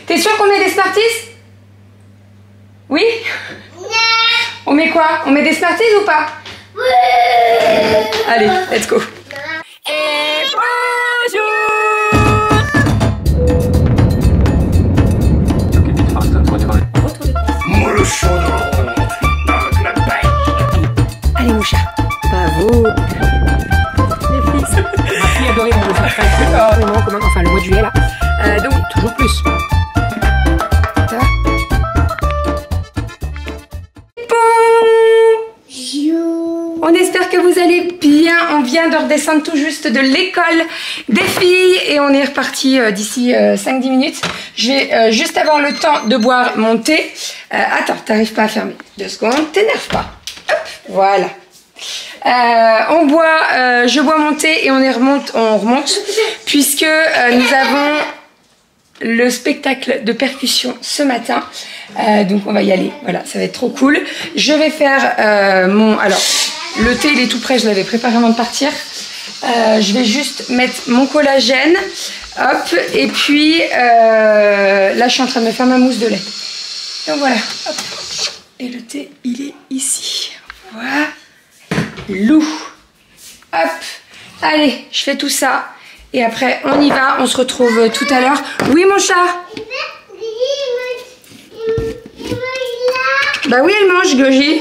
T'es sûr qu'on met des Smarties? Oui? On met quoi? On met des Smarties ou pas? Allez, let's go. Et bonjour. Allez mon chat, bravo. Les fils. Ma fille adorait mon dessin. Enfin le mois de juillet là. Donc toujours plus. Ça va? On espère que vous allez bien. On vient de redescendre tout juste de l'école des filles et on est reparti d'ici 5-10 minutes. Je vais juste avoir le temps de boire mon thé. Attends, t'arrives pas à fermer. 2 secondes, t'énerve pas. Hop, voilà. On boit, je bois mon thé et on remonte puisque nous avons le spectacle de percussion ce matin. Donc on va y aller. Voilà, ça va être trop cool. Je vais faire alors, le thé il est tout prêt, je l'avais préparé avant de partir. Je vais juste mettre mon collagène. Hop, et puis là je suis en train de me faire ma mousse de lait. Donc voilà, hop. Et le thé il est ici. Voilà. Lou. Hop. Allez, je fais tout ça. Et après on y va, on se retrouve tout à l'heure. Oui mon chat. Bah oui elle mange Goji.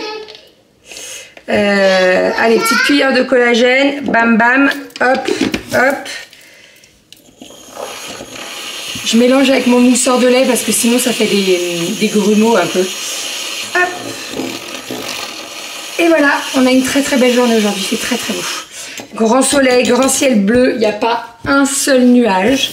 Allez, petite cuillère de collagène, bam bam, hop, hop. Je mélange avec mon mousseur de lait parce que sinon ça fait des grumeaux un peu. Hop. Et voilà, on a une très très belle journée aujourd'hui, c'est très très beau. Grand soleil, grand ciel bleu, il n'y a pas un seul nuage.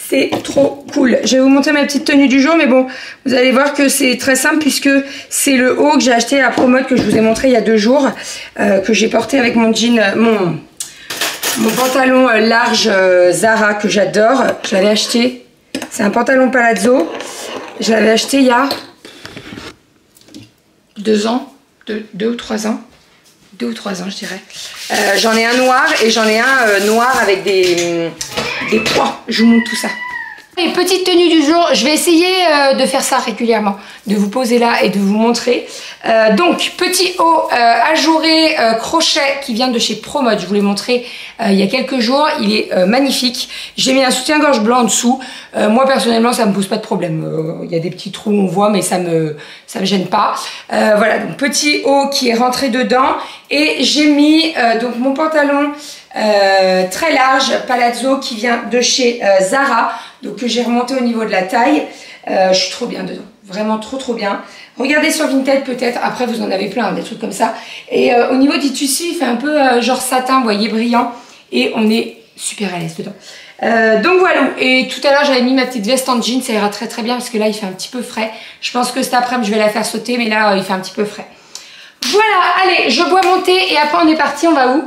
C'est trop cool. Je vais vous montrer ma petite tenue du jour, mais bon, vous allez voir que c'est très simple puisque c'est le haut que j'ai acheté à Promode que je vous ai montré il y a 2 jours, que j'ai porté avec mon jean, mon pantalon large Zara que j'adore. Je l'avais acheté, c'est un pantalon palazzo. Je l'avais acheté il y a 2 ans, 2 ou 3 ans. 2 ou 3 ans je dirais. J'en ai un noir et j'en ai un noir avec des pois. Je vous montre tout ça. Et petite tenue du jour, je vais essayer de faire ça régulièrement, de vous poser là et de vous montrer. Donc petit haut ajouré crochet qui vient de chez Promode, je vous l'ai montré il y a quelques jours, il est magnifique. J'ai mis un soutien-gorge blanc en dessous. Moi personnellement ça me pose pas de problème. Il y a des petits trous on voit mais ça me gêne pas. Voilà, donc petit haut qui est rentré dedans et j'ai mis donc mon pantalon très large palazzo qui vient de chez Zara, donc que j'ai remonté au niveau de la taille. Je suis trop bien dedans, vraiment trop bien. Regardez sur Vinted peut-être, après vous en avez plein, des trucs comme ça. Et au niveau du tissu, il fait un peu genre satin, vous voyez, brillant. Et on est super à l'aise dedans. Donc voilà, et tout à l'heure j'avais mis ma petite veste en jean, ça ira très bien parce que là il fait un petit peu frais. Je pense que cet après-midi je vais la faire sauter, mais là il fait un petit peu frais. Voilà, allez, je bois mon thé et après on est parti, on va où?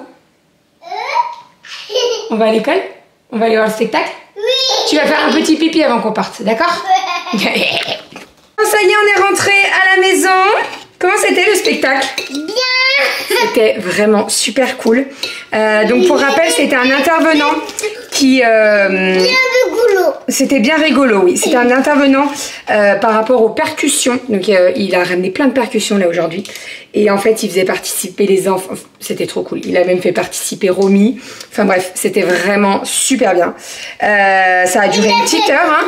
On va à l'école? On va aller voir le spectacle? Oui. Tu vas faire un petit pipi avant qu'on parte, d'accord? Ça y est, on est rentré à la maison. Comment c'était le spectacle? Bien. C'était vraiment super cool. Donc pour rappel, c'était un intervenant qui... bien rigolo. C'était bien rigolo, oui. C'était un intervenant par rapport aux percussions. Donc il a ramené plein de percussions là aujourd'hui. Et en fait, il faisait participer les enfants. C'était trop cool. Il a même fait participer Romy. Enfin bref, c'était vraiment super bien. Ça a duré une petite heure. Hein.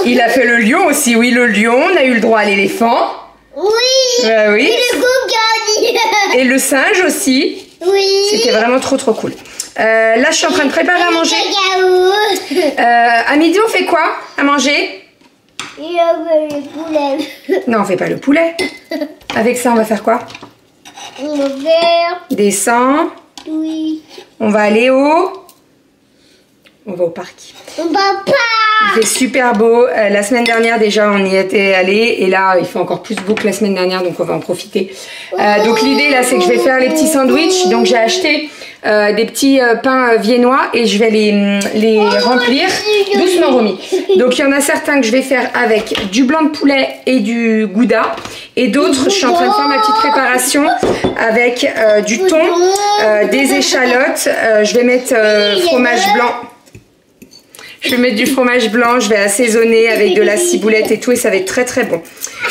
Il a fait le lion aussi. Oui, le lion. On a eu le droit à l'éléphant. Oui. Oui. Et le coca. Et le singe aussi. Oui. C'était vraiment trop cool. Là, je suis en train de préparer à manger. À midi, on fait quoi à manger? Il a fait le poulet. Non, on fait pas le poulet. Avec ça, on va faire quoi? On va faire... Descends. Oui. On va aller au... On va au parc. On va au parc. Il fait super beau. La semaine dernière, déjà, on y était allé. Et là, il fait encore plus beau que la semaine dernière. Donc, on va en profiter. Donc, l'idée, là, c'est que je vais faire les petits sandwichs. Donc, j'ai acheté des petits pains viennois. Et je vais les remplir. Doucement, Romy. Donc, il y en a certains que je vais faire avec du blanc de poulet et du gouda. Et d'autres, je suis en train de faire ma petite préparation avec du thon, des échalotes. Je vais mettre fromage blanc. Je vais mettre du fromage blanc, je vais assaisonner avec de la ciboulette et tout et ça va être très très bon.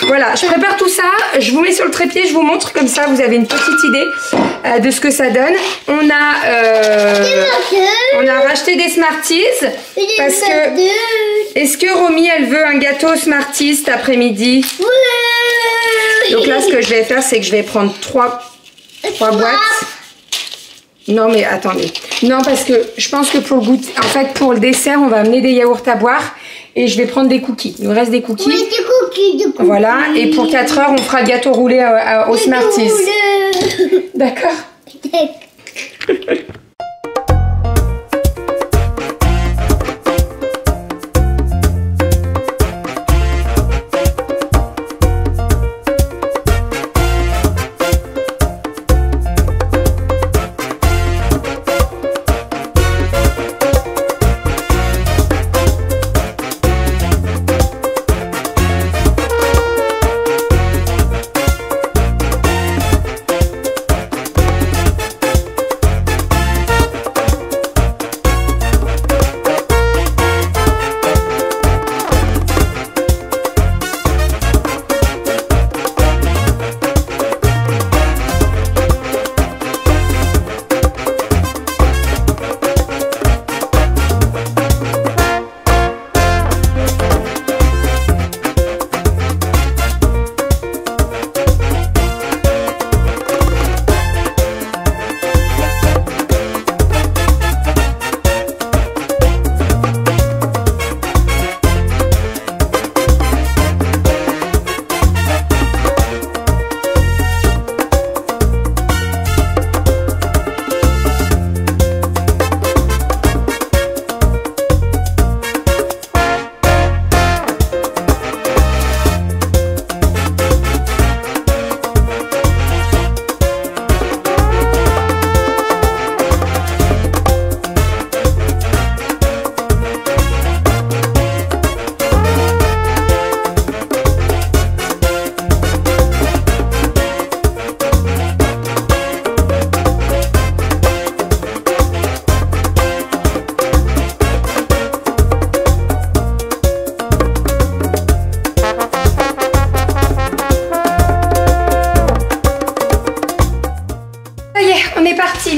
Voilà, je prépare tout ça, je vous mets sur le trépied, je vous montre comme ça vous avez une petite idée de ce que ça donne. On a racheté des Smarties parce que... Est-ce que Romy elle veut un gâteau Smarties cet après-midi? Oui. Donc là ce que je vais faire c'est que je vais prendre 3 boîtes. Non mais attendez. Non parce que je pense que pour le goûter, en fait pour le dessert on va amener des yaourts à boire et je vais prendre des cookies. Il nous reste des cookies. Oui, des cookies. Voilà et pour 4 heures on fera le gâteau roulé aux Smarties. D'accord.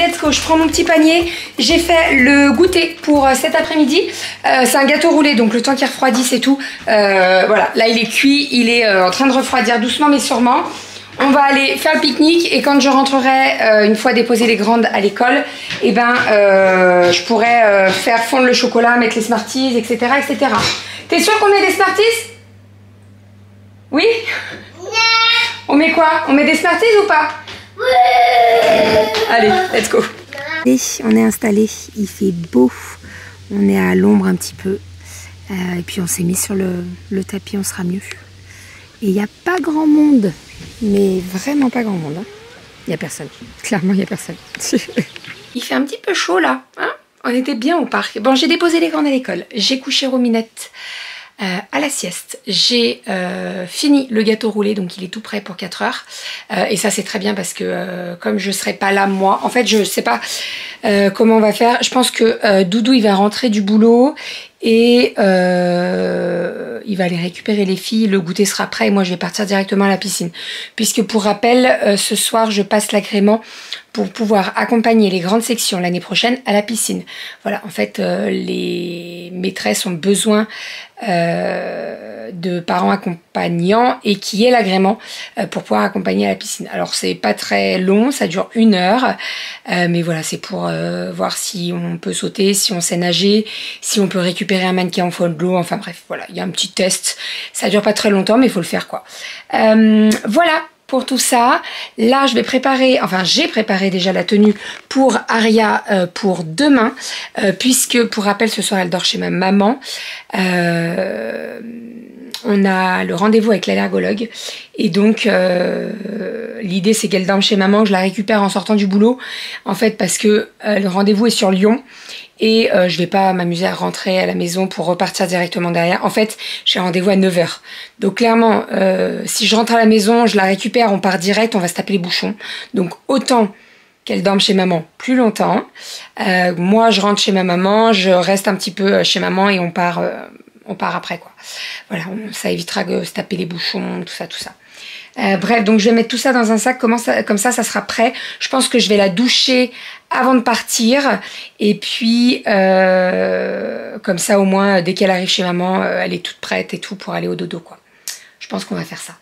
let's go, je prends mon petit panier. J'ai fait le goûter pour cet après-midi. C'est un gâteau roulé, donc le temps qu'il refroidisse et tout. Voilà, là il est cuit, il est en train de refroidir doucement mais sûrement. On va aller faire le pique-nique et quand je rentrerai, une fois déposé les grandes à l'école, eh ben, je pourrai faire fondre le chocolat, mettre les Smarties, etc. etc. T'es sûr qu'on met des Smarties? Oui? On met quoi? On met des Smarties ou pas? Allez, let's go. Et on est installé, il fait beau, on est à l'ombre un petit peu. Et puis on s'est mis sur le tapis, on sera mieux. Et il n'y a pas grand monde, mais vraiment pas grand monde. Hein. Il n'y a personne, clairement il n'y a personne. Il fait un petit peu chaud là, hein, on était bien au parc. Bon, j'ai déposé les grandes à l'école, j'ai couché Rominette à la sieste. J'ai fini le gâteau roulé, donc il est tout prêt pour 4 heures. Et ça c'est très bien parce que comme je serai pas là moi, en fait je sais pas comment on va faire. Je pense que Doudou il va rentrer du boulot et il va aller récupérer les filles, le goûter sera prêt et moi je vais partir directement à la piscine. Puisque pour rappel, ce soir je passe l'agrément pour pouvoir accompagner les grandes sections l'année prochaine à la piscine. Voilà, en fait les maîtresses ont besoin de parents accompagnants et qui est l'agrément pour pouvoir accompagner à la piscine. Alors c'est pas très long, ça dure 1 heure, mais voilà, c'est pour voir si on peut sauter, si on sait nager, si on peut récupérer un mannequin en fond de l'eau, enfin bref, voilà, il y a un petit test, ça dure pas très longtemps mais il faut le faire quoi. Voilà pour tout ça. Là je vais préparer, enfin j'ai préparé déjà la tenue pour Aria pour demain, puisque pour rappel ce soir elle dort chez ma maman. On a le rendez-vous avec l'allergologue et donc l'idée c'est qu'elle dorme chez maman, que je la récupère en sortant du boulot en fait parce que le rendez-vous est sur Lyon et je vais pas m'amuser à rentrer à la maison pour repartir directement derrière. En fait j'ai rendez-vous à 9 h donc clairement si je rentre à la maison, je la récupère, on part direct, on va se taper les bouchons, donc autant qu'elle dorme chez maman plus longtemps. Moi, je rentre chez ma maman, je reste un petit peu chez maman et on part après, quoi. Voilà, ça évitera de se taper les bouchons, tout ça, tout ça. Bref, donc je vais mettre tout ça dans un sac, comme ça sera prêt. Je pense que je vais la doucher avant de partir. Et puis, comme ça au moins, dès qu'elle arrive chez maman, elle est toute prête et tout pour aller au dodo, quoi. Je pense qu'on va faire ça.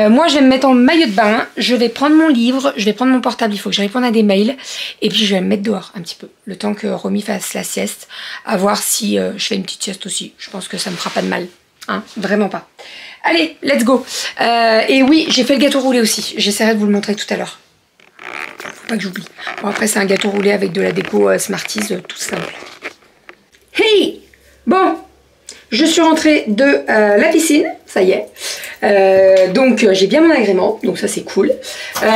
Moi, je vais me mettre en maillot de bain. Je vais prendre mon livre, je vais prendre mon portable. Il faut que je réponde à des mails. Et puis, je vais me mettre dehors un petit peu. Le temps que Romy fasse la sieste. À voir si je fais une petite sieste aussi. Je pense que ça me fera pas de mal. Hein, vraiment pas. Allez, let's go. Et oui, j'ai fait le gâteau roulé aussi. J'essaierai de vous le montrer tout à l'heure. Faut pas que j'oublie. Bon, après, c'est un gâteau roulé avec de la déco Smarties, tout simple. Hey! Bon, je suis rentrée de la piscine, ça y est. Donc j'ai bien mon agrément, donc ça c'est cool.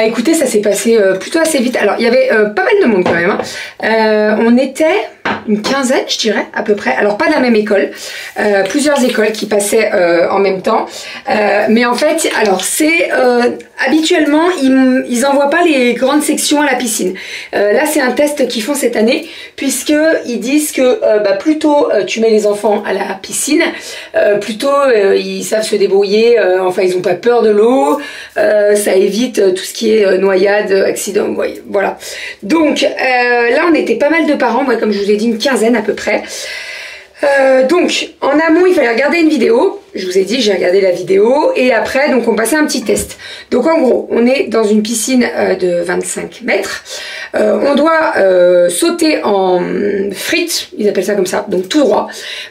Écoutez, ça s'est passé plutôt assez vite. Alors il y avait pas mal de monde quand même. Hein. On était une quinzaine, je dirais, à peu près. Alors pas de la même école, plusieurs écoles qui passaient en même temps. Mais en fait, alors c'est habituellement ils envoient pas les grandes sections à la piscine. Là c'est un test qu'ils font cette année, puisque ils disent que plus tôt tu mets les enfants à la piscine, plus tôt ils savent se débrouiller. Enfin ils ont pas peur de l'eau, ça évite tout ce qui est noyade, accident, voilà. Donc là on était pas mal de parents, moi comme je vous ai dit une quinzaine à peu près. Donc en amont il fallait regarder une vidéo. Je vous ai dit j'ai regardé la vidéo et après donc on passait un petit test. Donc en gros on est dans une piscine de 25 mètres. On doit sauter en frites, ils appellent ça comme ça, donc tout droit.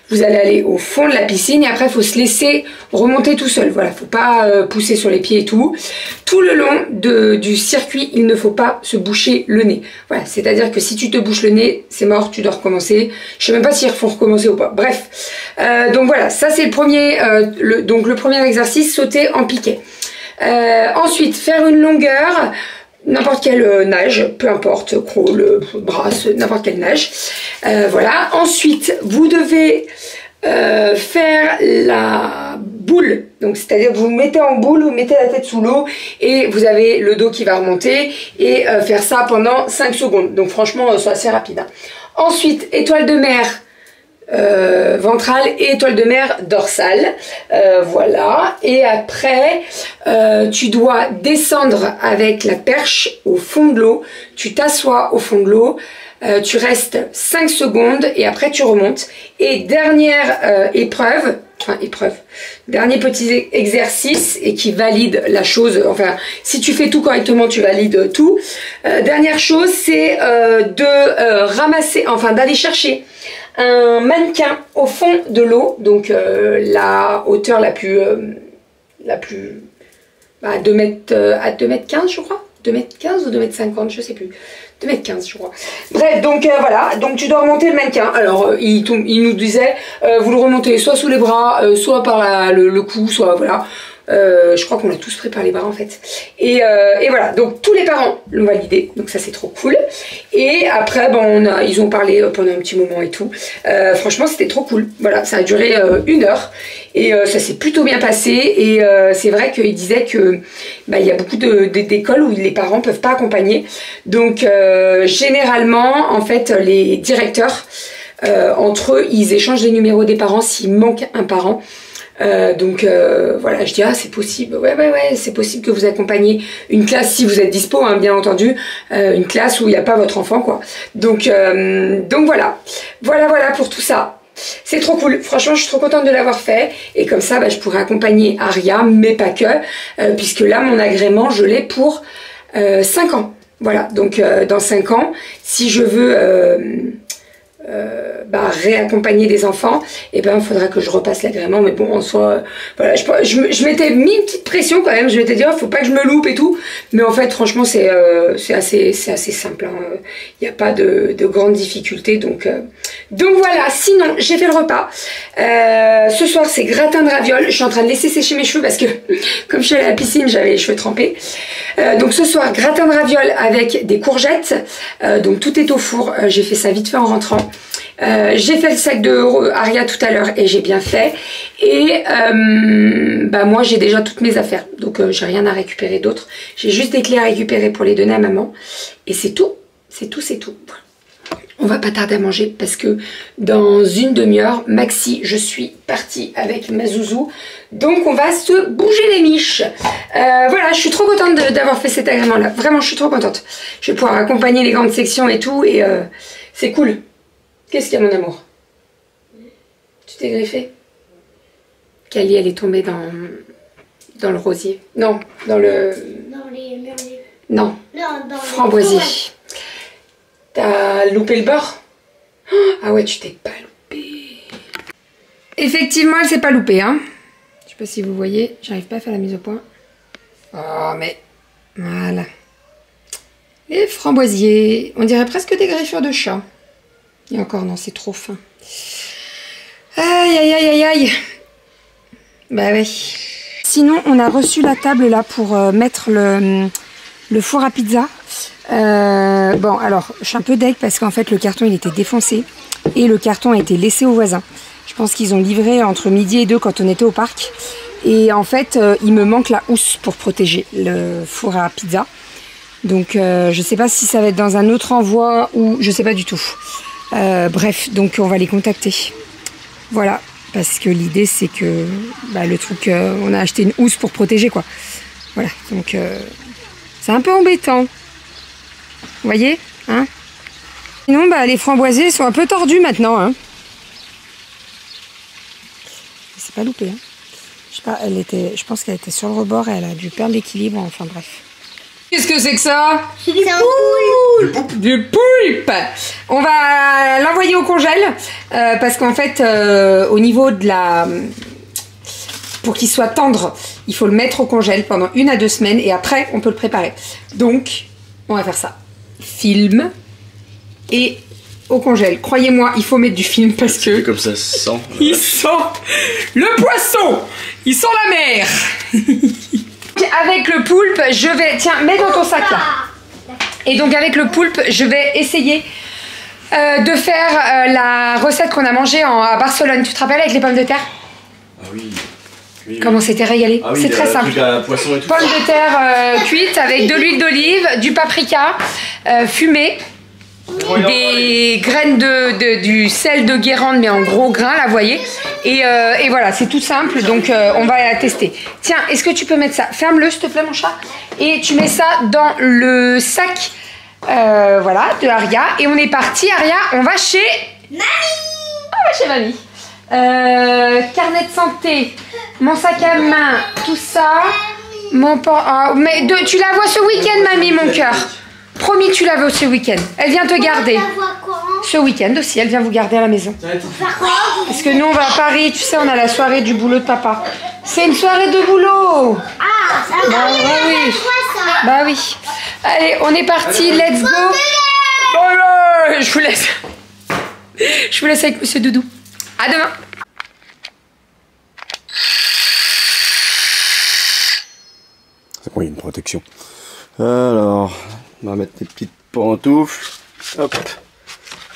Vous allez aller au fond de la piscine et après il faut se laisser remonter tout seul. Voilà, faut pas pousser sur les pieds et tout. Tout le long du circuit, il ne faut pas se boucher le nez. Voilà, c'est-à-dire que si tu te bouches le nez, c'est mort, tu dois recommencer. Je sais même pas s'il faut recommencer ou pas. Bref, donc voilà, ça c'est le premier, donc le premier exercice, sauter en piquet. Ensuite, faire une longueur. N'importe quelle nage, peu importe, crawl, brasse, n'importe quelle nage. Voilà. Ensuite, vous devez faire la boule. Donc, c'est-à-dire que vous vous mettez en boule, vous mettez la tête sous l'eau et vous avez le dos qui va remonter et faire ça pendant 5 secondes. Donc, franchement, c'est assez rapide. Hein. Ensuite, étoile de mer. Ventrale et étoile de mer dorsale, voilà. Et après tu dois descendre avec la perche au fond de l'eau, tu t'assois au fond de l'eau, tu restes 5 secondes et après tu remontes. Et dernière dernier petit exercice et qui valide la chose, enfin si tu fais tout correctement tu valides tout. Dernière chose c'est de ramasser, enfin d'aller chercher un mannequin au fond de l'eau, donc la hauteur la plus à 2 mètres, à 2 mètres 15 je crois, 2 mètres 15 ou 2 mètres 50 je sais plus, 2 mètres 15 je crois. Bref, donc voilà, donc tu dois remonter le mannequin. Alors il nous disait vous le remontez soit sous les bras, soit par le cou, soit voilà. Je crois qu'on l'a tous pris par les bras en fait. Et voilà, donc tous les parents l'ont validé, donc ça c'est trop cool. Et après bon, ils ont parlé pendant un petit moment et tout. Franchement c'était trop cool. Voilà, ça a duré 1 heure et ça s'est plutôt bien passé. Et c'est vrai qu'ils disaient que il y a beaucoup d'écoles où les parents peuvent pas accompagner. Donc généralement en fait les directeurs entre eux ils échangent les numéros des parents s'il manque un parent. Voilà, je dis ah c'est possible, ouais c'est possible que vous accompagniez une classe si vous êtes dispo, hein, bien entendu, une classe où il n'y a pas votre enfant quoi. Donc voilà pour tout ça. C'est trop cool, franchement je suis trop contente de l'avoir fait et comme ça je pourrais accompagner Aria mais pas que, puisque là mon agrément je l'ai pour 5 ans. Voilà, donc dans 5 ans si je veux réaccompagner des enfants, et il faudra que je repasse l'agrément, mais bon en soi voilà, je m'étais mis une petite pression quand même, je m'étais dit faut pas que je me loupe et tout, mais en fait franchement c'est assez simple, hein. Il n'y a pas de grandes difficultés, donc voilà. Sinon j'ai fait le repas, ce soir c'est gratin de ravioles, je suis en train de laisser sécher mes cheveux parce que comme je suis allée à la piscine j'avais les cheveux trempés, donc ce soir gratin de ravioles avec des courgettes, donc tout est au four, j'ai fait ça vite fait en rentrant. J'ai fait le sac de Aria tout à l'heure et j'ai bien fait. Et bah moi j'ai déjà toutes mes affaires, donc j'ai rien à récupérer d'autre. J'ai juste des clés à récupérer pour les donner à maman. Et c'est tout, c'est tout, c'est tout. On va pas tarder à manger parce que dans une demi-heure, maxi, je suis partie avec ma zouzou. Donc on va se bouger les miches. Voilà, je suis trop contente d'avoir fait cet agrément-là. Vraiment, je suis trop contente. Je vais pouvoir accompagner les grandes sections et tout. Et c'est cool. Qu'est-ce qu'il y a, mon amour? Tu t'es griffée? Kali, elle est tombée dans le rosier. Non, dans le... Dans les mûriers. Non, Dans framboisier. T'as loupé le beurre? Ah ouais, tu t'es pas loupé. Effectivement, elle s'est pas loupée, hein. Je sais pas si vous voyez, j'arrive pas à faire la mise au point. Oh, mais... Voilà. Les framboisiers. On dirait presque des griffures de chat. Et encore, non, c'est trop fin. Aïe, aïe, aïe, aïe, aïe. Bah oui. Sinon, on a reçu la table là pour mettre le four à pizza. Bon, alors, je suis un peu deg parce qu'en fait, le carton, il était défoncé. Et le carton a été laissé aux voisins. Je pense qu'ils ont livré entre midi et 2 quand on était au parc. Et en fait, il me manque la housse pour protéger le four à pizza. Donc, je sais pas si ça va être dans un autre envoi ou... Je sais pas du tout. Bref, donc on va les contacter. Voilà, parce que l'idée c'est que bah, le truc, on a acheté une housse pour protéger quoi. Voilà, donc c'est un peu embêtant. Vous voyez, hein? Sinon, bah, les framboisiers sont un peu tordus maintenant. Hein. C'est pas loupé. Hein. Je sais pas, je pense qu'elle était sur le rebord et elle a dû perdre l'équilibre. Enfin bref. Qu'est-ce que c'est que ça? C'est du poulpe. Du poulpe. On va l'envoyer au congèle parce qu'en fait, au niveau de la... Pour qu'il soit tendre, il faut le mettre au congèle pendant 1 à 2 semaines et après, on peut le préparer. Donc, on va faire ça. Film et au congèle. Croyez-moi, il faut mettre du film parce que... Comme ça sent. Il sent le poisson. Il sent la mer. Avec le poulpe, je vais... Tiens, mets dans ton sac là. Et donc avec le poulpe, je vais essayer de faire la recette qu'on a mangée à Barcelone. Tu te rappelles avec les pommes de terre? Ah oui. Oui, Comment c'était régalé. Ah oui, c'est très simple. Poisson et tout. Pommes de terre cuites avec de l'huile d'olive, du paprika fumé, des graines du sel de Guérande mais en gros grains là, vous voyez. Et voilà, c'est tout simple, donc on va la tester. Tiens, est-ce que tu peux mettre ça? Ferme-le s'il te plaît mon chat. Et tu mets ça dans le sac voilà, de Aria. Et on est parti Aria, on va chez... Mamie. On va chez mamie. Carnet de santé, mon sac à main, tout ça. Mon mais tu la vois ce week-end mamie mon cœur. Promis tu la vois ce week-end. Elle vient te garder. Ce week-end aussi, elle vient vous garder à la maison. Parce que nous on va à Paris, tu sais, on a la soirée du boulot de papa. C'est une soirée de boulot. Ah, ça bah, oui. Bah oui. Allez, on est parti, let's go. Oh, je vous laisse. Je vous laisse avec monsieur Doudou. À demain. C'est bon, il y a une protection. Alors, on va mettre des petites pantoufles. Hop.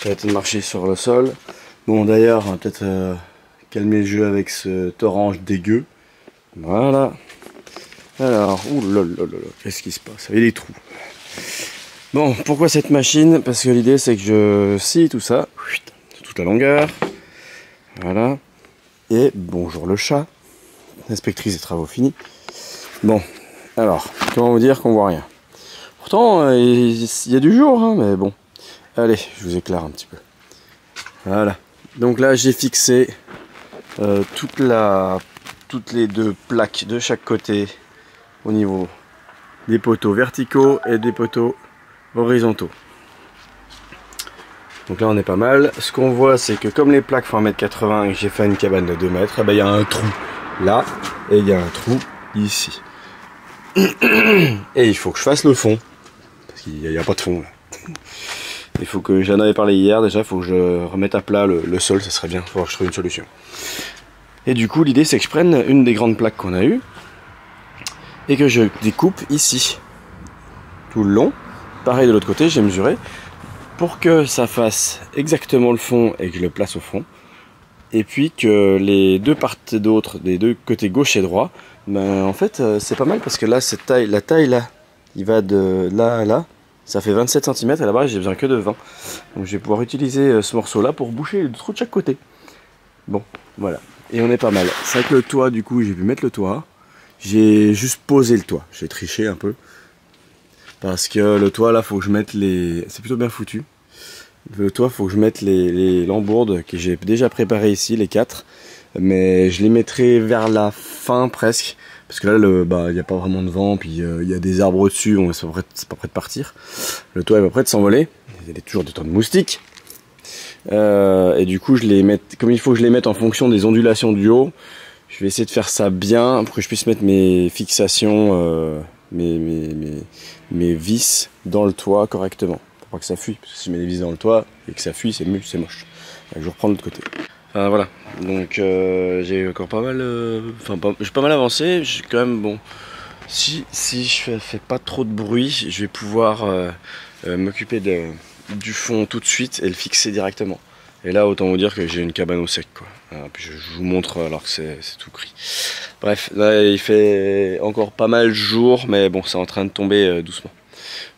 Arrêter de marcher sur le sol. Bon, d'ailleurs, on va peut-être calmer le jeu avec cet orange dégueu. Voilà. Alors, oulala, qu'est-ce qui se passe? Il y a des trous. Bon, pourquoi cette machine? Parce que l'idée, c'est que je scie tout ça. Sur toute la longueur. Voilà. Et bonjour le chat. Inspectrice des travaux finis. Bon, alors, comment vous dire qu'on voit rien? Pourtant, il y a du jour, hein, mais bon. Allez, je vous éclaire un petit peu. Voilà. Donc là, j'ai fixé toutes les 2 plaques de chaque côté au niveau des poteaux verticaux et des poteaux horizontaux. Donc là, on est pas mal. Ce qu'on voit, c'est que comme les plaques font 1,80 m et que j'ai fait une cabane de 2 mètres, il y a un trou là et il y a un trou ici. Et il faut que je fasse le fond. Parce qu'il n'y a pas de fond là. Il faut que, j'en avais parlé hier déjà, il faut que je remette à plat le sol, ça serait bien, il faut que je trouve une solution. Et du coup, l'idée c'est que je prenne une des grandes plaques qu'on a eues et que je découpe ici, tout le long. Pareil de l'autre côté, j'ai mesuré, pour que ça fasse exactement le fond et que je le place au fond. et puis que les deux parts d'autres, des deux côtés gauche et droit, ben, en fait c'est pas mal parce que là la taille là, il va de là à là, ça fait 27 cm, à la base j'ai besoin que de 20. Donc je vais pouvoir utiliser ce morceau là pour boucher le trou de chaque côté. Bon, voilà, et on est pas mal. C'est vrai que le toit, du coup j'ai pu mettre le toit, j'ai juste posé le toit, j'ai triché un peu. Parce que le toit là, faut que je mette les... C'est plutôt bien foutu. Le toit, faut que je mette les lambourdes que j'ai déjà préparées ici, les 4. Mais je les mettrai vers la fin presque. Parce que là, il n'y a pas vraiment de vent, puis il y a des arbres au-dessus, c'est pas prêt de partir. Le toit est pas prêt de s'envoler. Il y a toujours des tas de moustiques. Et du coup, comme il faut que je les mette en fonction des ondulations du haut, je vais essayer de faire ça bien pour que je puisse mettre mes fixations... mes vis dans le toit correctement pour pas que ça fuit, parce que si je mets des vis dans le toit et que ça fuit, c'est moche. Donc, je reprends de l'autre côté. Enfin voilà, donc j'ai encore pas mal j'ai pas mal avancé. J'ai quand même, bon, si je fais pas trop de bruit, je vais pouvoir m'occuper du fond tout de suite et le fixer directement. Et là, autant vous dire que j'ai une cabane au sec, quoi. Puis je vous montre alors que c'est tout gris. Bref, là il fait encore pas mal jour, mais bon, c'est en train de tomber doucement.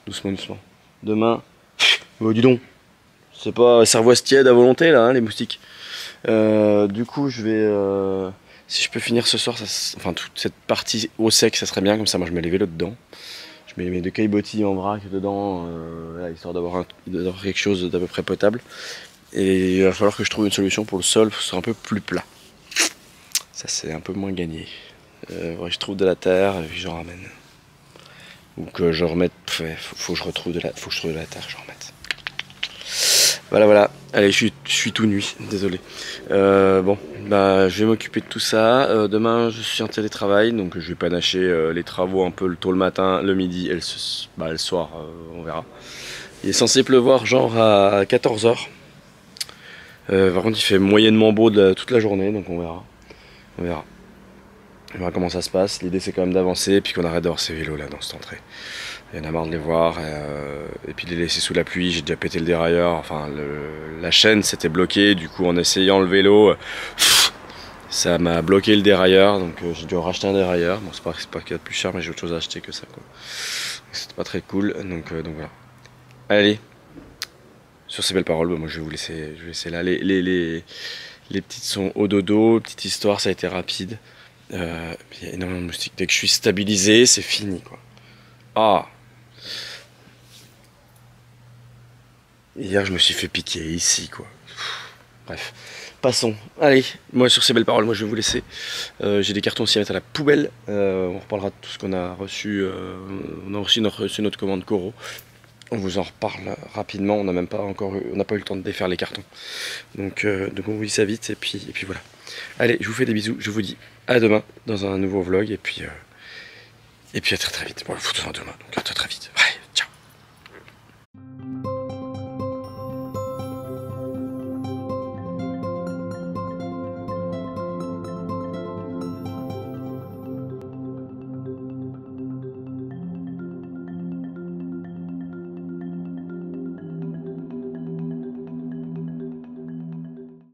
Doucement. Demain, oh, dis donc, c'est pas cervoise tiède à volonté là, hein, les moustiques. Du coup, je vais, si je peux finir ce soir, enfin toute cette partie au sec, ça serait bien, comme ça moi je mets les vélos dedans. Je mets mes 2 caillebotis en vrac dedans, là, histoire d'avoir quelque chose d'à peu près potable. Et il va falloir que je trouve une solution pour le sol, pour que ce soit un peu plus plat. Ça c'est un peu moins gagné. Je trouve de la terre et puis j'en ramène. Ou que je remette. Faut que je trouve de la terre, je remette. Voilà. Allez, je suis tout nuit, désolé. Bon, bah je vais m'occuper de tout ça. Demain je suis en télétravail, donc je vais panacher les travaux un peu tôt le matin, le midi et le soir, on verra. Il est censé pleuvoir genre à 14 h. Par contre il fait moyennement beau toute la journée, donc on verra. On verra comment ça se passe. L'idée c'est quand même d'avancer et puis qu'on arrête d'avoir ces vélos là dans cette entrée. Il y en a marre de les voir et puis de les laisser sous la pluie. J'ai déjà pété le dérailleur, enfin la chaîne s'était bloquée, du coup en essayant le vélo, ça m'a bloqué le dérailleur, donc j'ai dû racheter un dérailleur. Bon, c'est pas qu'il y a de plus cher, mais j'ai autre chose à acheter que ça, quoi. C'était pas très cool, donc voilà. Allez, sur ces belles paroles, moi je vais vous laisser là. Les petites sont au dodo, petite histoire, ça a été rapide. Il y a énormément de moustiques. Dès que je suis stabilisé, c'est fini, quoi. Ah! Hier, je me suis fait piquer ici, quoi. Bref, passons. Allez, moi sur ces belles paroles, moi je vais vous laisser. J'ai des cartons aussi à mettre à la poubelle. On reparlera de tout ce qu'on a reçu. On a aussi reçu notre commande Coro. On vous en reparle rapidement. On n'a pas eu le temps de défaire les cartons. Donc on vous dit ça vite et puis voilà. Allez, je vous fais des bisous. Je vous dis à demain dans un nouveau vlog et puis à très vite. Bon, le foot demain, donc à très vite. Ouais.